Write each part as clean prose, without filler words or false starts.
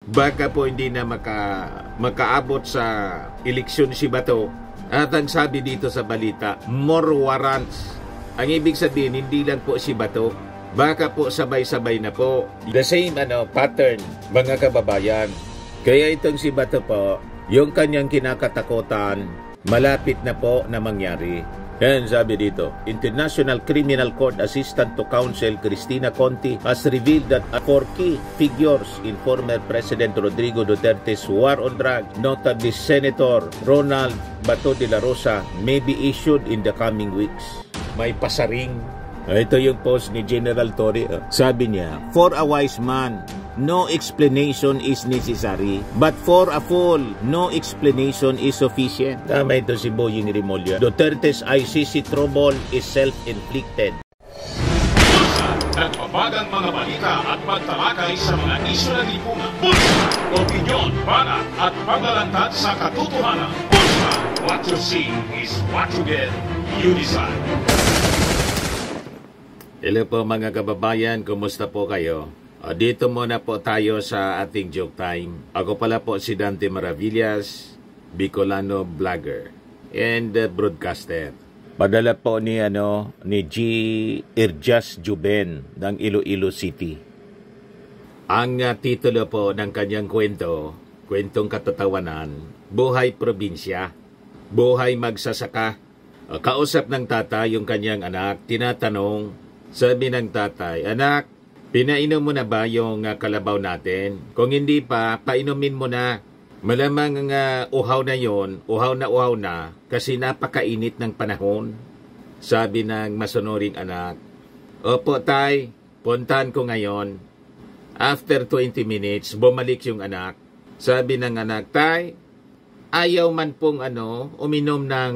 baka po hindi na makaabot sa eleksyon si Bato. At ang sabi dito sa balita, more warrants. Ang ibig sabihin, hindi lang po si Bato, baka po sabay-sabay na po. The same pattern, mga kababayan. Kaya itong si Bato po, yung kanyang kinakatakutan, malapit na po na mangyari. Yan sabi dito, International Criminal Court Assistant to Counsel Cristina Conti has revealed that 4 key figures in former President Rodrigo Duterte's war on drugs, notably Senator Ronald Bato de la Rosa, may be issued in the coming weeks. May pasaring. Ito yung post ni General Torre. Sabi niya, for a wise man, no explanation is necessary, but for a fool, no explanation is sufficient. Tama ito si Boying Rimulya. Duterte's ICC trouble is self-inflicted. Nagbabagang mga balita at pagtalakay sa mga isyu ng lipunan. Bulsa! Opinyon, banat at paglalantad sa katotohanan. Bulsa! What you see is what you get. You decide. Hello po mga kababayan, kumusta po kayo? Dito muna po tayo sa ating joke time. Ako pala po si Dante Maravillas, Bicolano vlogger and broadcaster. Padala po ni G. Irjas Juben ng Iloilo City. Ang titulo po ng kanyang kwentong katatawanan, Buhay Probinsya, Buhay Magsasaka. Kausap ng tatay yung kanyang anak, tinatanong, sabi ng tatay, anak, pinainom mo na ba yung kalabaw natin? Kung hindi pa, painumin mo na. Malamang uhaw na yon, uhaw na, kasi napakainit ng panahon. Sabi ng masunuring anak, opo tay, puntahan ko ngayon. After 20 minutes, bumalik yung anak. Sabi ng anak, tay, ayaw man pong uminom ng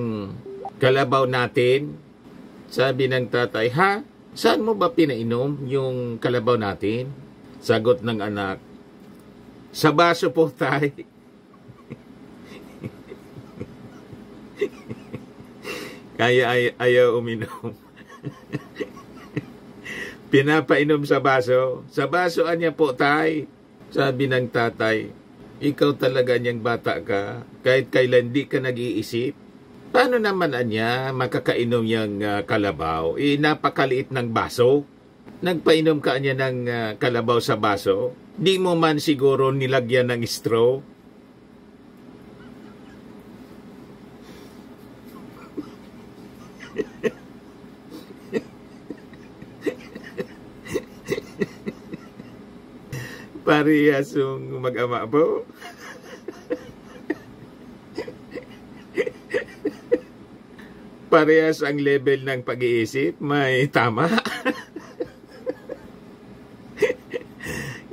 kalabaw natin. Sabi ng tatay, ha? Saan mo ba pinainom yung kalabaw natin? Sagot ng anak, sa baso po tay. Kaya ayaw uminom. Pinapainom sa baso. Sa baso anya po tay. Sabi ng tatay, ikaw talaga niyang bata ka. Kahit kailan di ka nag-iisip. Paano naman anya makakainom yung kalabaw? Napakaliit ng baso. Nagpainom ka anya ng kalabaw sa baso. Di mo man siguro nilagyan ng straw. Parehas yung mag-ama po. Parehas ang level ng pag-iisip, may tama.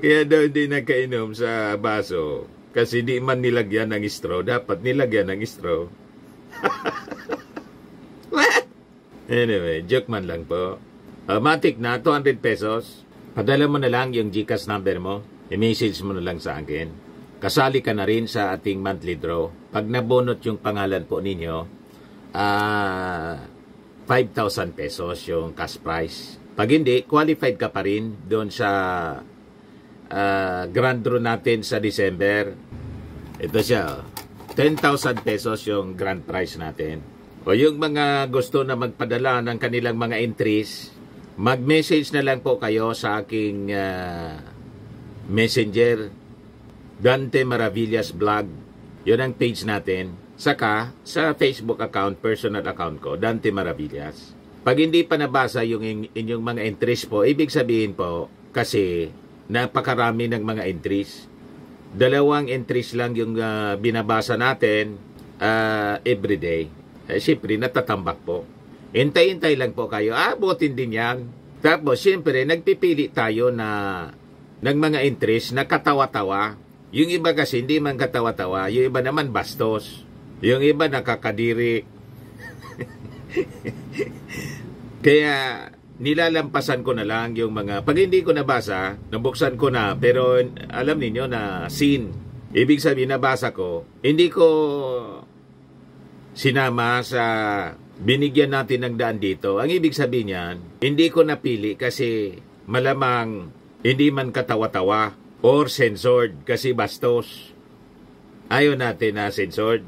Kaya daw hindi nagkainom sa baso. Kasi di man nilagyan ng straw. Dapat nilagyan ng straw. Anyway, joke man lang po. Matik na, 200 pesos. Padala mo na lang yung GCash number mo. I-message mo na lang sa akin. Kasali ka na rin sa ating monthly draw. Pag nabunot yung pangalan po ninyo, 5,000 pesos yung cash price. Pag hindi, qualified ka pa rin doon sa grand draw natin sa December. Ito siya, 10,000 pesos yung grand prize natin. O yung mga gusto na magpadala ng kanilang mga entries, mag-message na lang po kayo sa aking messenger, Dante Maravillas Vlog. Yun ang page natin. Saka sa Facebook account, personal account ko, Dante Maravillas. Pag hindi pa nabasa yung inyong mga entries po, ibig sabihin po, kasi napakarami ng mga entries. 2 entries lang yung binabasa natin everyday. Siyempre, natatambak po. Hintay-hintay lang po kayo. Abutin din yan. Tapos, siyempre, nagpipili tayo ng mga entries na katawa-tawa. Yung iba kasi hindi man katawa-tawa. Yung iba naman bastos. Yung iba nakakadiri. Kaya nilalampasan ko na lang yung mga, pag hindi ko nabasa, nabuksan ko na, pero alam niyo na scene. Ibig sabihin nabasa ko, hindi ko sinama sa binigyan natin ng daan dito. Ang ibig sabihin niyan, hindi ko napili kasi malamang hindi man katawa-tawa. or censored kasi bastos. Ayaw natin na censored.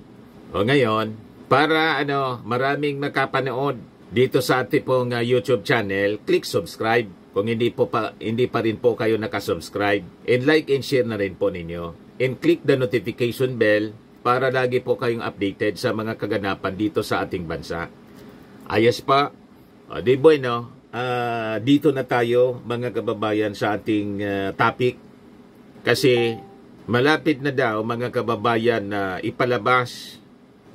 O ngayon, para maraming makapanood dito sa ating pong YouTube channel, click subscribe kung hindi pa rin po kayo nakasubscribe. And like and share na rin po ninyo. And click the notification bell para lagi po kayong updated sa mga kaganapan dito sa ating bansa. Ayos pa. Di bueno, dito na tayo mga kababayan sa ating topic. Kasi malapit na daw mga kababayan na ipalabas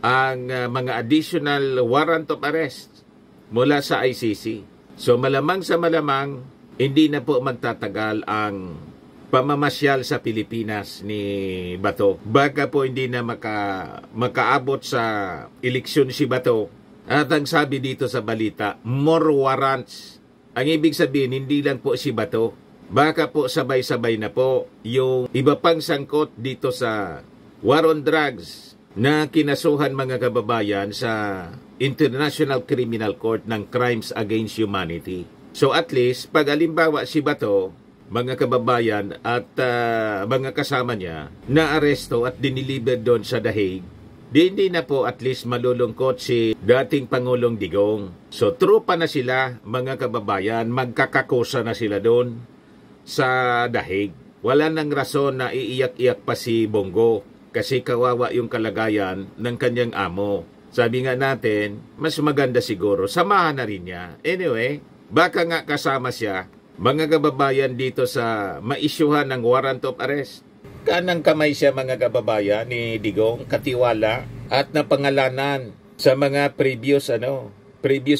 ang mga additional warrant of arrest mula sa ICC. So malamang sa malamang, hindi na po magtatagal ang pamamasyal sa Pilipinas ni Bato. Baka po hindi na makaabot sa eleksyon si Bato. At ang sabi dito sa balita, more warrants. Ang ibig sabihin, hindi lang po si Bato. Baka po sabay-sabay na po yung iba pang sangkot dito sa war on drugs na kinasuhan mga kababayan sa International Criminal Court ng Crimes Against Humanity. So at least, pag alimbawa si Bato, mga kababayan at mga kasama niya, na-aresto at diniliber doon sa The Hague, hindi na po at least malulungkot si dating Pangulong Digong. So trupa na sila, mga kababayan, magkakakusa na sila doon sa The Hague. Wala nang rason na iiyak-iyak pa si Bongo kasi kawawa yung kalagayan ng kanyang amo. Sabi nga natin, mas maganda siguro, samahan na rin niya. Anyway, baka nga kasama siya, mga kababayan dito sa maisyuhan ng warrant of arrest. Kanang kamay siya mga kababayan ni Digong, katiwala at napangalanan sa mga previous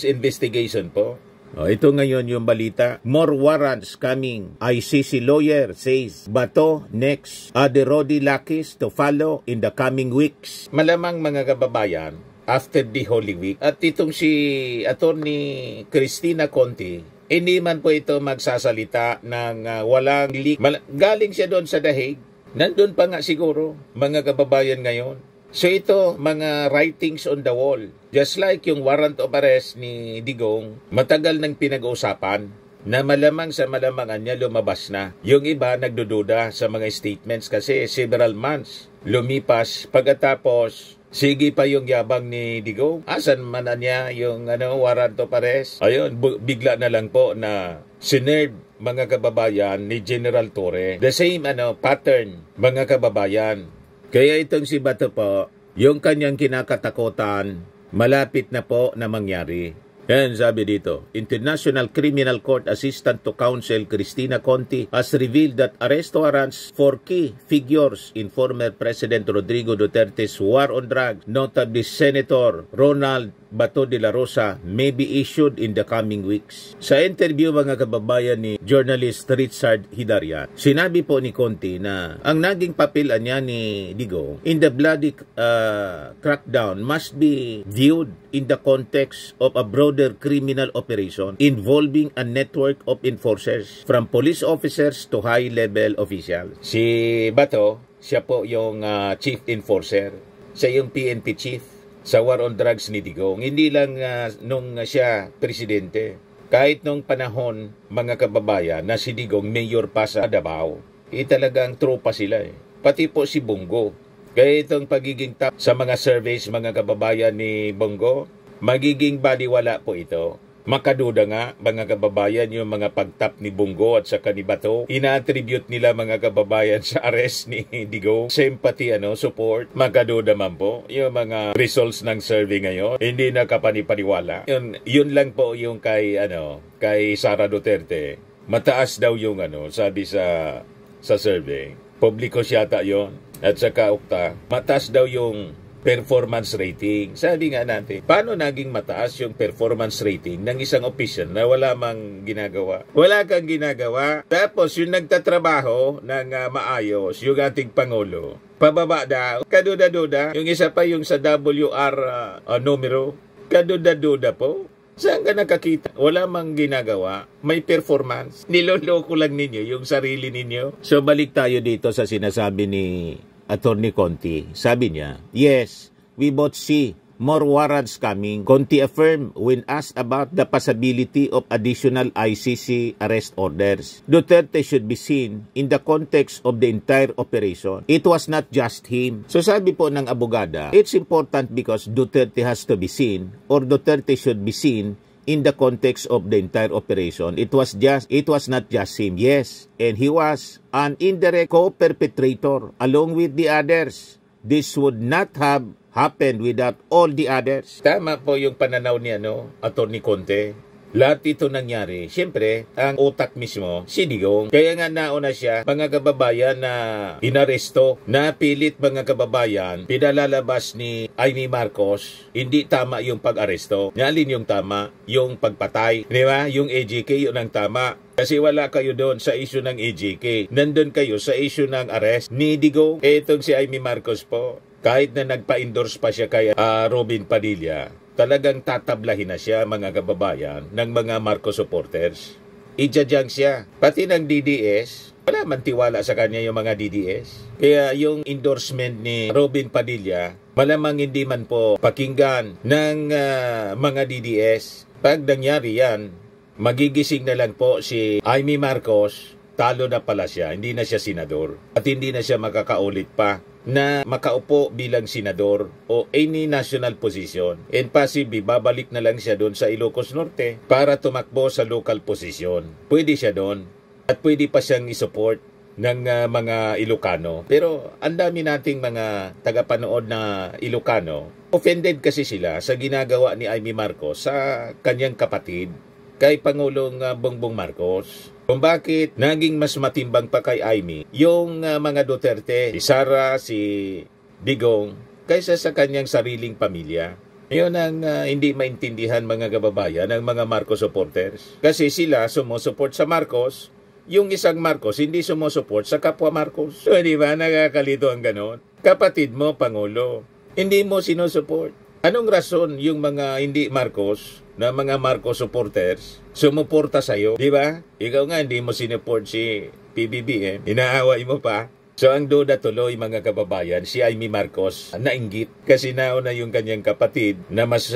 investigation po. Ito ngayon yung balita. More warrants coming. ICC lawyer says Bato next. The Rodi Lakis to follow in the coming weeks. Malamang mga kababayan, after the Holy Week. At itong si Attorney Cristina Conti, hindi man po ito magsasalita ng walang leak. Galing siya doon sa The Hague. Nandun pa nga siguro, mga kababayan ngayon. So ito, mga writings on the wall. Just like yung warrant of arrest ni Digong, matagal nang pinag-uusapan na malamang sa malamangan niya lumabas na. Yung iba nagdududa sa mga statements kasi several months lumipas. Pagkatapos, sige pa yung yabang ni Digong. Asan man na niya yung warrant of arrest? Ayun, bigla na lang po na sinerve mga kababayan ni General Torre. The same pattern mga kababayan. Kaya itong si Bato po, yung kanyang kinakatakutan, malapit na po na mangyari. Yan sabi dito, International Criminal Court Assistant to Counsel Cristina Conti has revealed that arrest warrants for key figures in former President Rodrigo Duterte's war on drugs, notably Senator Ronald Bato de la Rosa, may be issued in the coming weeks. Sa interview mga kababayan ni journalist Richard Hidarian, sinabi po ni Conti na ang naging papilan niya ni Digong in the bloody crackdown must be viewed in the context of a broader criminal operation involving a network of enforcers from police officers to high-level officials. Si Bato, siya po yung chief enforcer. Siya yung PNP chief sa war on drugs ni Digong. Hindi lang nung siya presidente. Kahit nung panahon, mga kababayan, na si Digong mayor pa sa Davao. Talagang tropa sila eh. Pati po si Bongo. Kaya itong pagiging top sa mga surveys, mga kababayan ni Bongo, magiging baliwala po ito. Makaduda nga, mga kababayan, yung mga pagtap ni Bongo at saka ni Bato, ina-attribute nila mga kababayan sa arrest ni Digong. Sympathy, support. Makaduda man po, yung mga results ng survey ngayon, hindi na kapanipaniwala. Yun lang po yung kay Sara Duterte. Mataas daw yung sabi sa survey. Publiko siyata yun. At saka ukta, mataas daw yung performance rating. Sabi nga natin, paano naging mataas yung performance rating ng isang official na wala mang ginagawa? Wala kang ginagawa. Tapos yung nagtatrabaho ng maayos, yung ating Pangulo, pababa daw. Kaduda-duda. Yung isa pa yung sa WR numero, kaduda-duda po. Saan ka nakakita? Wala mang ginagawa. May performance. Niloloko lang ninyo yung sarili ninyo. So balik tayo dito sa sinasabi ni Attorney Conti. Sabi niya, yes, we both see more warrants coming. Conti affirmed when asked about the possibility of additional ICC arrest orders. Duterte should be seen in the context of the entire operation. It was not just him. So sabi po ng abogada, it's important because Duterte has to be seen, or Duterte should be seen in the context of the entire operation. It was not just him. Yes, and he was an indirect co-perpetrator along with the others. This would not have happened without all the others. Tama po yung pananaw ni Atty. Conte. Lahat ito nangyari. Siyempre, ang utak mismo, si Digong. Kaya nga nauna siya, mga kababayan na inaresto, na pilit mga kababayan, pinalalabas ni Amy Marcos, hindi tama yung pag-aresto. Nalin yung tama, yung pagpatay. Di ba? Yung AJK, yun ang tama. Kasi wala kayo doon sa issue ng AJK. Nandun kayo sa issue ng arrest ni Digong. Itong si Amy Marcos po, kahit na nagpa-endorse pa siya kay Robin Padilla, talagang tatablahin na siya, mga kababayan, ng mga Marcos supporters. Ijajang siya. Pati ng DDS, wala man tiwala sa kanya yung mga DDS. Kaya yung endorsement ni Robin Padilla, malamang hindi man po pakinggan ng mga DDS. Pag nangyari yan, magigising na lang po si Amy Marcos, talo na pala siya, hindi na siya senador. At hindi na siya makakaulit pa na makaupo bilang senador o any national position. And possibly, babalik na lang siya doon sa Ilocos Norte para tumakbo sa local position. Pwede siya doon at pwede pa siyang isupport ng mga Ilocano. Pero ang dami nating mga tagapanood na Ilocano, offended kasi sila sa ginagawa ni Amy Marcos sa kanyang kapatid, kay Pangulong Bongbong Marcos. Kung bakit naging mas matimbang pa kay Amy yung mga Duterte, si Sara, si Digong, kaysa sa kanyang sariling pamilya. Yun ang hindi maintindihan, mga kababayan, ng mga Marcos supporters. Kasi sila sumusuport sa Marcos, yung isang Marcos hindi sumusuport sa kapwa Marcos. So, di ba, nakakalito ang ganon? Kapatid mo, Pangulo, hindi mo sinusuport. Anong rason yung mga hindi Marcos, na mga Marcos supporters, sumuporta sa'yo? Di ba? Ikaw nga hindi mo sinuport si PBBM. Inaaway mo pa. So ang duda tuloy, mga kababayan, si Amy Marcos nainggit kasi nauna yung kanyang kapatid na mas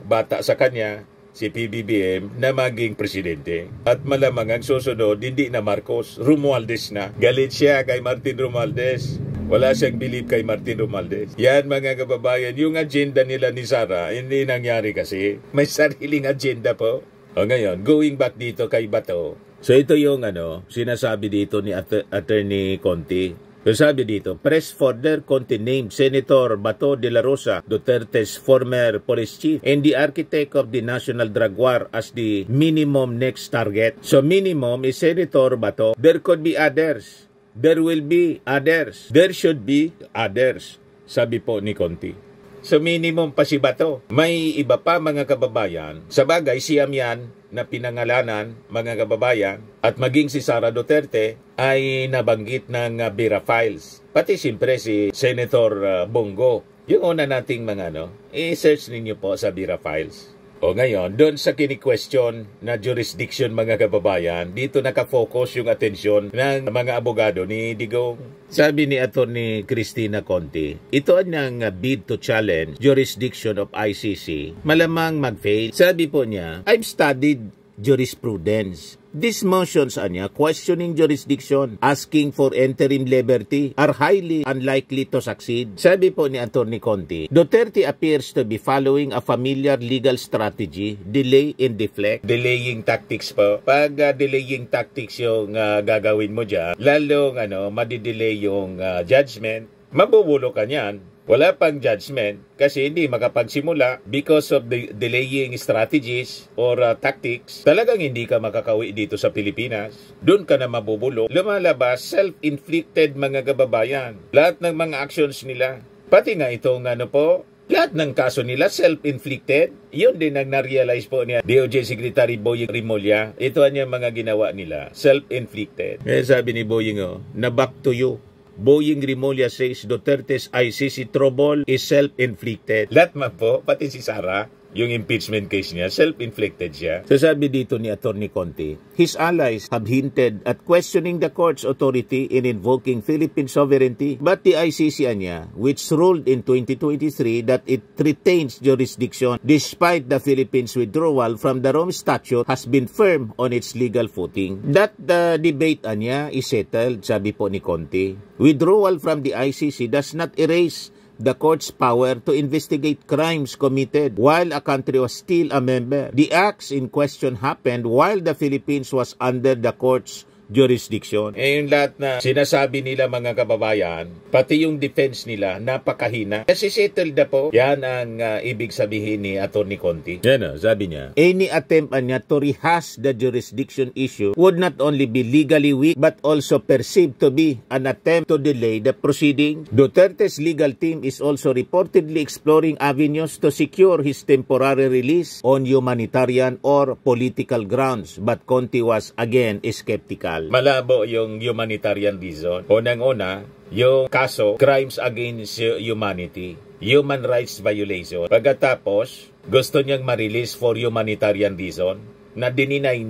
bata sa kanya, si PBBM, na maging presidente. At malamang ang susunod, hindi na Marcos, Romualdez na. Galit siya kay Martin Romualdez. Wala siyang believe kay Martin Romualdez. Yan, mga kababayan, yung agenda nila ni Sara, hindi nangyari kasi. May sariling agenda po. O ngayon, going back dito kay Bato. So ito yung sinasabi dito ni Attorney Conti. So sabi dito, press further Conti named Senator Bato de la Rosa, Duterte's former police chief and the architect of the national drug war as the minimum next target. So minimum is Senator Bato. There could be others. There will be others. There should be others, sabi po ni Conti. So minimum pa si Bato. May iba pa, mga kababayan. Sa bagay, siyam yan na pinangalanan, mga kababayan, at maging si Sara Duterte ay nabanggit ng Bira Files. Pati siyempre si Senator Bongo. Yung una nating mga i-search ninyo po sa Bira Files. O ngayon, doon sa kini-question na jurisdiction, mga kababayan, dito nakafocus yung atensyon ng mga abogado ni Digong. Sabi ni Atty. Cristina Conti, ito ang bid to challenge jurisdiction of ICC. Malamang mag-fail. Sabi po niya, I've studied jurisprudence. These motions questioning jurisdiction, asking for interim liberty are highly unlikely to succeed. Sabi po ni Atty. Conti, Duterte appears to be following a familiar legal strategy, delay and deflect. Delaying tactics po. Pag delaying tactics yung gagawin mo dyan, lalong madidelay yung judgment, mabubulo ka niyan. Wala pang judgment kasi hindi makapagsimula because of the delaying strategies or tactics. Talagang hindi ka makakauwi dito sa Pilipinas. Doon ka na mabubulo. Lumalabas, self-inflicted, mga kababayan. Lahat ng mga actions nila. Pati nga itong lahat ng kaso nila self-inflicted. Yun din ang na-realize po niya DOJ Secretary Boying Rimulya. Ito ang mga ginawa nila. Self-inflicted. Kaya sabi ni Boying, na back to you. Boying Rimulya says Duterte's ICC trouble is self-inflicted. Lahat man po, pati si Sara, yung impeachment case niya, self-inflicted siya. So sabi dito ni Atty. Conti, his allies have hinted at questioning the court's authority in invoking Philippine sovereignty, but the ICC niya, which ruled in 2023 that it retains jurisdiction despite the Philippines' withdrawal from the Rome Statute, has been firm on its legal footing. That the debate niya is settled, sabi po ni Conti. Withdrawal from the ICC does not erase the court's power to investigate crimes committed while a country was still a member. The acts in question happened while the Philippines was under the court's jurisdiction. Yung lahat na sinasabi nila mga kababayan, pati yung defense nila, napakahina. Kasi settled na po. Yan ang ibig sabihin ni Atty. Conti. Yan sabi niya, any attempt niya to rehash the jurisdiction issue would not only be legally weak but also perceived to be an attempt to delay the proceeding. Duterte's legal team is also reportedly exploring avenues to secure his temporary release on humanitarian or political grounds, but Conti was again skeptical. Malabo yung humanitarian reason. Unang-una, yung kaso, crimes against humanity, human rights violation. Pagkatapos, gusto niyang ma-release for humanitarian reason na dininay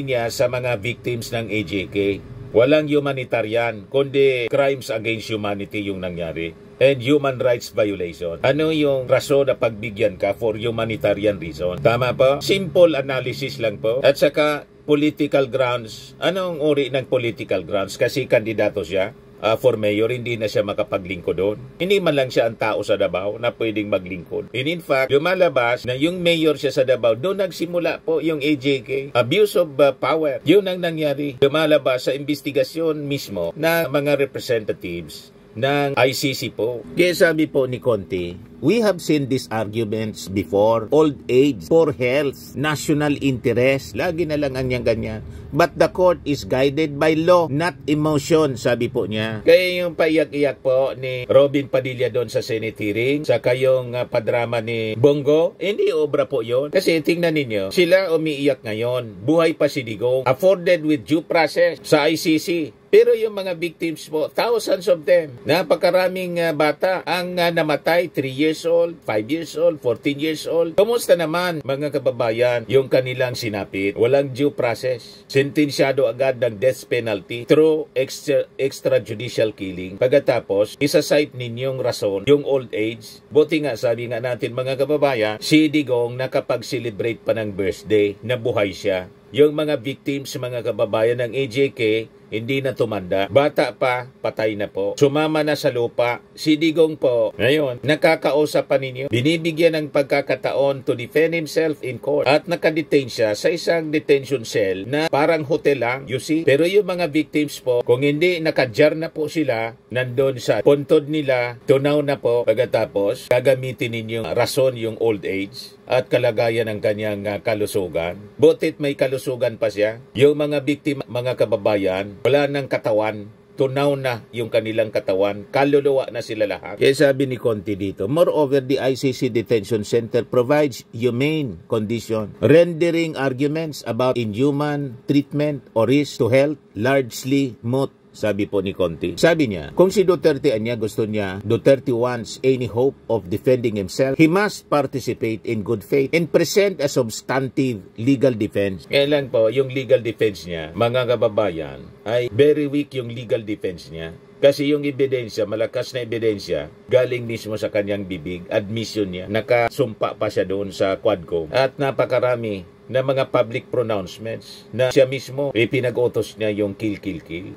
niya sa mga victims ng AJK. Walang humanitarian, kundi crimes against humanity yung nangyari. And human rights violation. Ano yung rason na pagbigyan ka for humanitarian reason? Tama po? Simple analysis lang po. At saka, political grounds. Anong uri ng political grounds? Kasi kandidato siya for mayor, hindi na siya makapaglingkod doon. Hindi man lang siya ang tao sa Davao na pwedeng maglingkod. And in fact, lumalabas na yung mayor siya sa Davao, doon nagsimula po yung AJK. Abuse of power. Yun ang nangyari. Lumalabas sa investigasyon mismo na mga representatives ng ICC po. Kaya sabi po ni Conti, we have seen these arguments before. Old age, poor health, national interest, lagi na lang ang ganyan. But the court is guided by law, not emotion, sabi po niya. Kaya yung paiyak-iyak po ni Robin Padilla doon sa Senate hearing, saka yung padrama ni Bongo, hindi obra po yon. Kasi tingnan ninyo, sila umiiyak ngayon. Buhay pa si Digong, afforded with due process sa ICC. Pero yung mga victims po, thousands of them, napakaraming bata ang namatay, 3 years old, 5 years old, 14 years old. Kumusta naman mga kababayan yung kanilang sinapit? Walang due process. Sentensyado agad ng death penalty through extrajudicial killing. Pagkatapos, isa-cite ninyong rason, yung old age. Buti nga, sabi nga natin mga kababayan, si Digong nakapag-celebrate pa ng birthday, nabuhay siya. Yung mga victims, mga kababayan ng AJK, hindi na tumanda. Bata pa, patay na po. Sumama na sa lupa. Si Digong po, ngayon, nakakausap pa ninyo. Binibigyan ng pagkakataon to defend himself in court. At nakadetain siya sa isang detention cell na parang hotel lang, you see. Pero yung mga victims po, kung hindi nakadyar na po sila, nandun sa puntod nila, tunaw na po. Pagkatapos, gagamitin ninyong rason yung old age at kalagayan ng kanyang kalusugan. Butit may kalusugan pa siya. Yung mga biktima, mga kababayan, wala ng katawan. Tunaw na yung kanilang katawan. Kaluluwa na sila lahat. Kaya sabi ni Conti dito, moreover, the ICC Detention Center provides humane condition, rendering arguments about inhuman treatment or risk to health largely moot. Sabi po ni Conti. Sabi niya, kung si Duterte Duterte wants any hope of defending himself, he must participate in good faith and present a substantive legal defense. Kailan po, yung legal defense niya, mga kababayan, ay very weak yung legal defense niya. Kasi yung ebidensya, malakas na ebidensya, galing mismo sa kanyang bibig, admission niya, nakasumpa pa siya doon sa Quadcom. At napakarami na mga public pronouncements na siya mismo pinag-utos niya yung kill.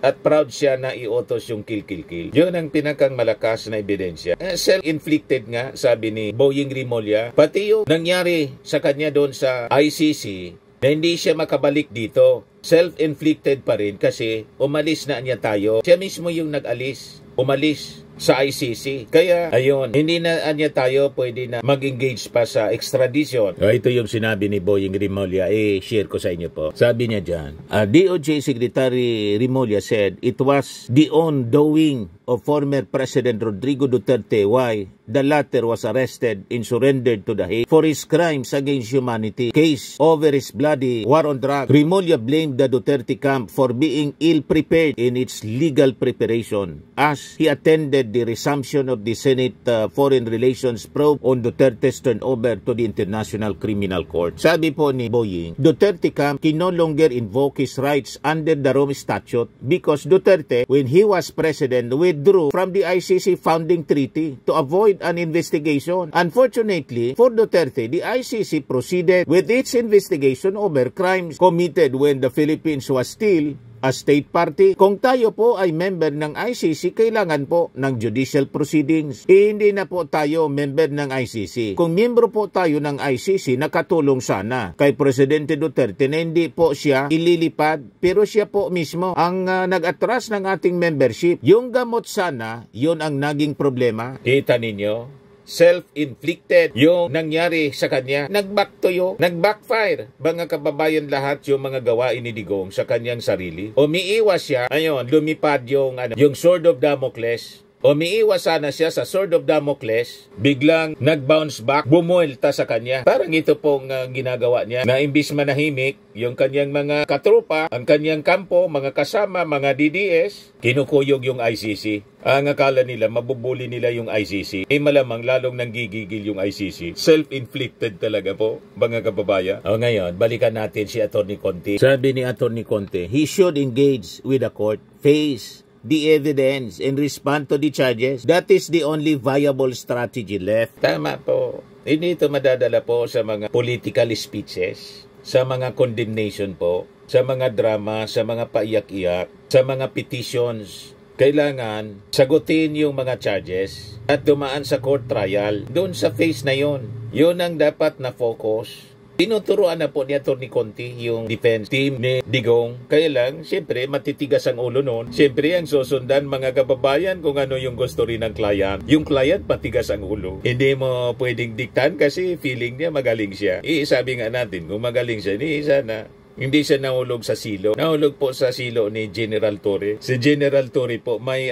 At proud siya na i-utos yung kill. Yun ang pinakang malakas na ebidensya. Self-inflicted nga, sabi ni Boying Rimulya, pati yung nangyari sa kanya doon sa ICC, na hindi siya makabalik dito. Self-inflicted pa rin kasi umalis na niya tayo. Siya mismo yung nag-alis, umalis sa ICC. Kaya, ayun, hindi na niya tayo pwede na mag-engage pa sa extradition. Ito yung sinabi ni Boying Rimulya. Share ko sa inyo po. Sabi niya dyan, DOJ Secretary Rimulya said it was the ongoing of former President Rodrigo Duterte why the latter was arrested and surrendered to The Hague for his crimes against humanity case over his bloody war on drugs. Remulla blamed the Duterte camp for being ill-prepared in its legal preparation as he attended the resumption of the Senate Foreign Relations probe on Duterte's turnover to the International Criminal Court. Sabi po ni Boying, Duterte camp can no longer invoke his rights under the Rome Statute because Duterte, when he was president, withdrew from the ICC founding treaty to avoid an investigation. Unfortunately, for Duterte, the ICC proceeded with its investigation over crimes committed when the Philippines was still a state party. Kung tayo po ay member ng ICC, kailangan po ng judicial proceedings. Hindi na po tayo member ng ICC. Kung miyembro po tayo ng ICC, nakatulong sana kay Presidente Duterte na hindi po siya ililipad, pero siya po mismo ang nag-atras ng ating membership. Yung gamot sana, yun ang naging problema. Kita ninyo? Self-inflicted yung nangyari sa kanya. Nag-backfire. Mga kababayan lahat yung mga gawain ni Digong sa kanyang sarili. Umiiwas siya. Ayun, lumipad yung Sword of Damocles. Umiiwas sana siya sa Sword of Damocles, biglang nag-bounce back, bumuelta sa kanya. Parang ito pong ginagawa niya na imbis manahimik, yung kanyang mga katropa, ang kanyang kampo, mga kasama, mga DDS, kinukuyog yung ICC. Ang akala nila, mabubuli nila yung ICC. Malamang lalong nanggigigil yung ICC. Self-inflicted talaga po, mga kababayan. Ngayon, balikan natin si Atty. Conte. Sabi ni Atty. Conte, he should engage with the court, face the evidence and respond to the charges. That is the only viable strategy left. Tama po. Hindi ito madadala po sa mga political speeches, sa mga condemnation po, sa mga drama, sa mga paiyak-iyak, sa mga petitions. Kailangan sagutin yung mga charges at dumaan sa court trial. Doon sa phase na yon. Yun ang dapat na focus. Tinuturuan na po ni Atty. Conte yung defense team ni Digong. Kaya lang, siyempre, matitigas ang ulo noon. Siyempre, ang susundan mga kababayan kung ano yung gusto rin ng client. Yung client, matigas ang ulo. Hindi mo pwedeng diktan kasi feeling niya magaling siya. Sabi nga natin, kung magaling siya, hindi siya nahulog sa silo. Nahulog po sa silo ni General Torre. Si General Torre po, may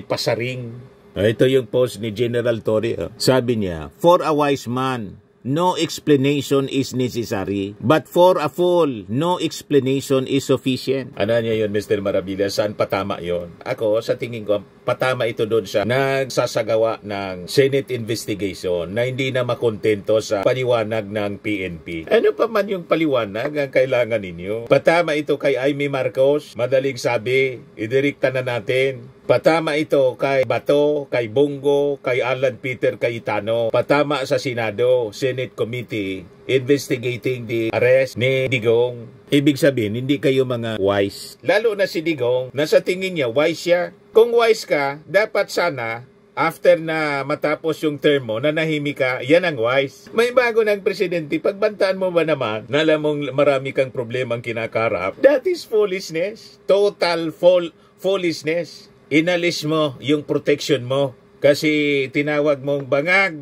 pasaring. Ito yung post ni General Torre. Sabi niya, for a wise man, no explanation is necessary, but for a fool, no explanation is sufficient. Ano niya yun, Mr. Maravilla? Saan patama yun? Ako, sa tingin ko, patama ito doon sa nagsasagawa ng Senate investigation na hindi na makontento sa paliwanag ng PNP. Ano pa man yung paliwanag ang kailangan ninyo? Patama ito kay Amy Marcos, madaling sabi, idirekta na natin. Patama ito kay Bato, kay Bongo, kay Alan Peter Cayetano. Patama sa Senado, Senate Committee, investigating the arrest ni Digong. Ibig sabihin, hindi kayo mga wise. Lalo na si Digong, nasa tingin niya, wise siya. Kung wise ka, dapat sana, after na matapos yung term mo, nanahimik ka, yan ang wise. May bago ng presidente, pagbantaan mo ba naman, na alam mong marami kang problemang kinakarap, that is foolishness. Total foolishness. Inalis mo yung protection mo kasi tinawag mong bangag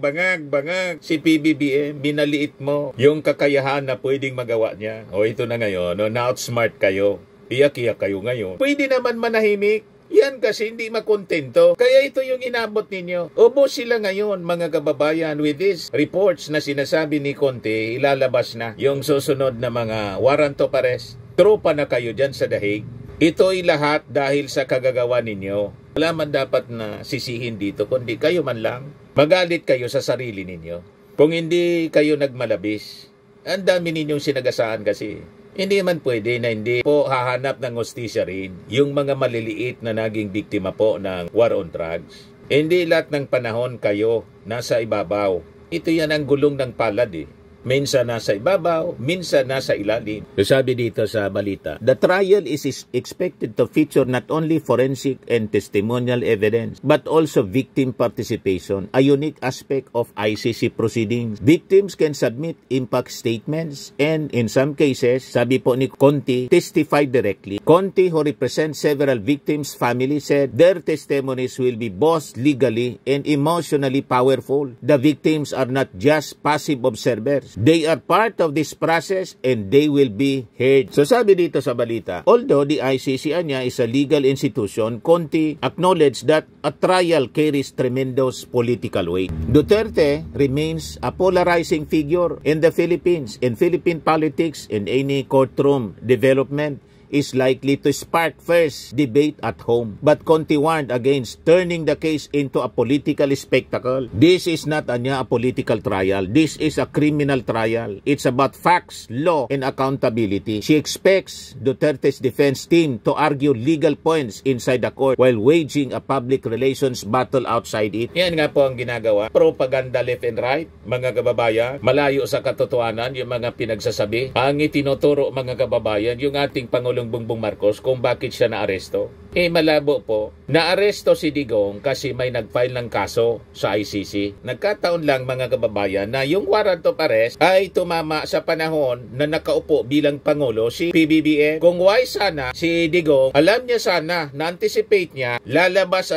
si PBBM, binaliit mo yung kakayahan na pwedeng magawa niya. O ito na ngayon, na-outsmart kayo, iyak-iyak kayo ngayon. Pwede naman manahimik. Yan kasi hindi makontento. Kaya ito yung inabot ninyo. Ubos sila ngayon, mga kababayan, with these reports na sinasabi ni Conte, ilalabas na yung susunod na mga warrant of arrest. Tropa na kayo dyan sa The Hague. Ito'y lahat dahil sa kagagawa ninyo. Wala man dapat na sisihin dito, kundi kayo man lang. Magalit kayo sa sarili ninyo. Kung hindi kayo nagmalabis, ang dami ninyong sinagasaan kasi. Hindi man pwede na hindi po hahanap ng hustisya rin yung mga maliliit na naging biktima po ng war on drugs. Hindi lahat ng panahon kayo nasa ibabaw. Ito yan ang gulong ng palad eh. Minsan nasa ibabaw, minsan nasa ilalim. Sabi dito sa balita, the trial is expected to feature not only forensic and testimonial evidence, but also victim participation, a unique aspect of ICC proceedings. Victims can submit impact statements and in some cases, sabi po ni Conte, testify directly. Conte, who represents several victims' families, said their testimonies will be both legally and emotionally powerful. The victims are not just passive observers. citizens. They are part of this process and they will be heard. So sabi dito sa balita, although the ICC niya is a legal institution, Conti acknowledged that a trial carries tremendous political weight. Duterte remains a polarizing figure in the Philippines. In Philippine politics, in any courtroom development is likely to spark first debate at home. But Conti warned against turning the case into a political spectacle. This is not a political trial. This is a criminal trial. It's about facts, law, and accountability. She expects Duterte's defense team to argue legal points inside the court while waging a public relations battle outside it. Yan nga po ang ginagawa. Propaganda left and right, mga kababayan. Malayo sa katotohanan yung mga pinagsasabi. Ang itinuturo, mga kababayan, yung ating Pangulong Bongbong Marcos kung bakit siya naaresto. Malabo po. Naaresto si Digong kasi may nag-file ng kaso sa ICC. Nagkataon lang, mga kababayan, na yung warrant of arrest ay tumama sa panahon na nakaupo bilang Pangulo si PBBM. Kung wise sana si Digong, alam niya sana, na-anticipate niya, lalabas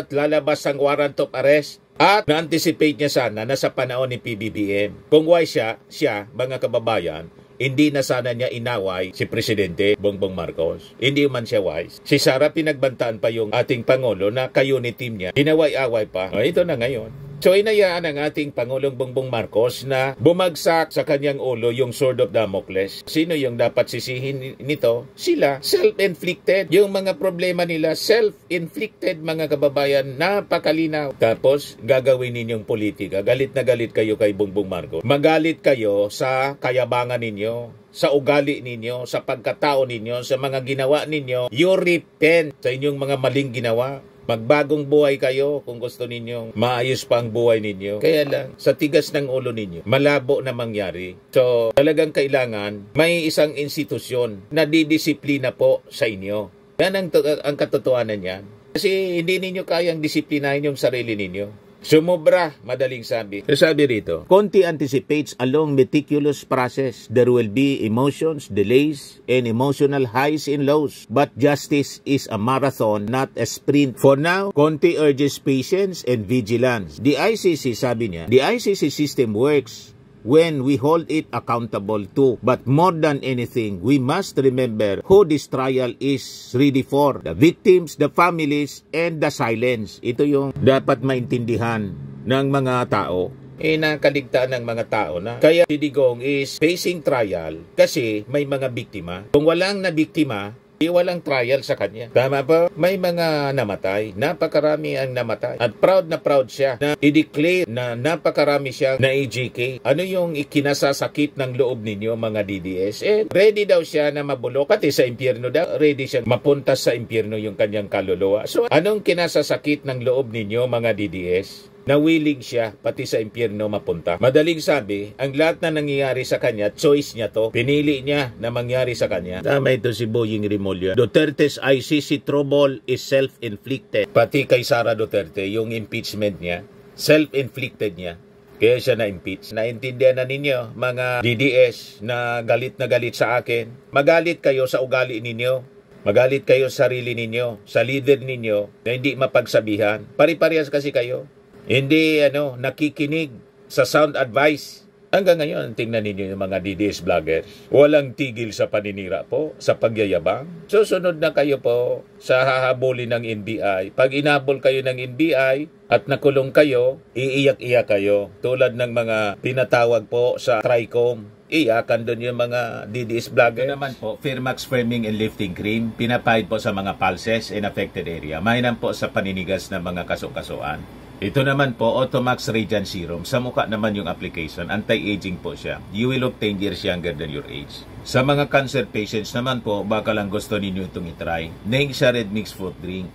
ang warrant of arrest. At na-anticipate niya sana na sa panahon ni PBBM. Kung wise siya, mga kababayan, hindi na sana niya inaway si Presidente Bongbong Marcos. Hindi man siya wise. Si Sara pinagbantaan pa yung ating Pangulo na kayo ni team niya. Inaway-away pa. Ito na ngayon. So inayaan ang ating Pangulong Bongbong Marcos na bumagsak sa kanyang ulo yung sword of Damocles. Sino yung dapat sisihin nito? Sila. Self-inflicted. Yung mga problema nila, self-inflicted, mga kababayan, napakalinaw. Tapos, gagawin ninyong politika. Galit na galit kayo kay Bongbong Marcos. Magalit kayo sa kayabangan ninyo, sa ugali ninyo, sa pagkatao ninyo, sa mga ginawa ninyo. You repent sa inyong mga maling ginawa. Magbagong buhay kayo kung gusto ninyong maayos pa ang buhay ninyo. Kaya lang, sa tigas ng ulo ninyo, malabo na mangyari. So, talagang kailangan may isang institusyon na didisiplina po sa inyo. Yan ang katotohanan niyan. Kasi hindi ninyo kayang disiplinahin yung sarili ninyo. Sumobra, madaling sabi. Sabi rito, Conti anticipates a long meticulous process. There will be emotions, delays, and emotional highs and lows. But justice is a marathon, not a sprint. For now, Conti urges patience and vigilance. The ICC, sabi niya, the ICC system works when we hold it accountable too. But more than anything, we must remember who this trial is really for. The victims, the families, and the silence. Ito yung dapat maintindihan ng mga tao. Nakaligtaan ng mga tao na kaya si Digong is facing trial kasi may mga biktima. Kung walang na biktima, walang trial sa kanya. Tama ba? May mga namatay. Napakarami ang namatay. At proud siya na i-declare na napakarami siya na EJK. Ano yung ikinasasakit ng loob ninyo, mga DDS? Ready daw siya na mabulok. Pati sa impyerno daw. Ready siya mapunta sa impyerno yung kanyang kaluluwa. So, anong kinasasakit ng loob ninyo, mga DDS? Na willing siya pati sa impyerno mapunta. Madaling sabi, ang lahat na nangyayari sa kanya, choice niya to. Pinili niya na mangyari sa kanya. Tama ito si Boying Rimulya. Duterte's ICC trouble is self-inflicted. Pati kay Sara Duterte, yung impeachment niya, self-inflicted niya. Kaya siya na-impeach. Naintindihan na ninyo, mga DDS na galit sa akin. Magalit kayo sa ugali ninyo. Magalit kayo sa sarili ninyo, sa leader ninyo na hindi mapagsabihan. Pari-parehas kasi kayo. Hindi nakikinig sa sound advice. Hanggang ngayon, tingnan ninyo yung mga DDS vloggers. Walang tigil sa paninira po, sa pagyayabang. Susunod na kayo po sa hahabulin ng NBI. Pag inabol kayo ng NBI at nakulong kayo, iiyak-iyak kayo. Tulad ng mga tinatawag po sa TRICOM. Iyakan doon yung mga DDS vlogger. Naman po, Firmax Firming and Lifting Cream, pinapahid po sa mga pulses in affected area. Mainam po sa paninigas ng mga kaso-kasuan. Ito naman po, Automax Radiant Serum. Sa mukha naman yung application, anti-aging po siya. You will look 10 years younger than your age. Sa mga cancer patients naman po, baka lang gusto ninyo itong itry. Nengxia Red Mix Fruit Drink.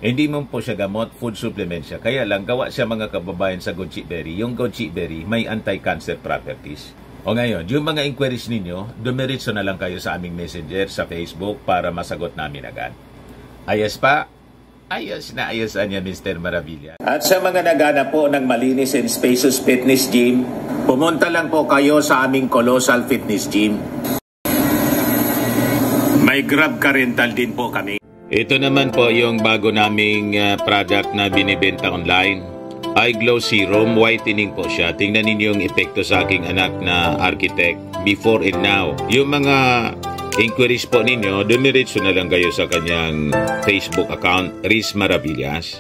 Hindi mo po siya gamot, food supplement siya. Kaya lang, gawa siya mga kababayan sa goji berry. Yung goji berry, may anti-cancer properties. O ngayon, yung mga inquiries ninyo, dumiritso na lang kayo sa aming messenger sa Facebook para masagot namin agad. Ayos pa? Ayos na ayos niya, Mr. Maravilla. At sa mga naghanap po ng malinis and spacious fitness gym, pumunta lang po kayo sa aming Colossal Fitness Gym. May Grab car rental din po kami. Ito naman po yung bago naming product na binibenta online. Eye Glow Serum, whitening po siya. Tingnan ninyo yung epekto sa aking anak na architect before and now. Yung mga inquiries po ninyo, dumiretso na lang kayo sa kanyang Facebook account, Riz Maravillas.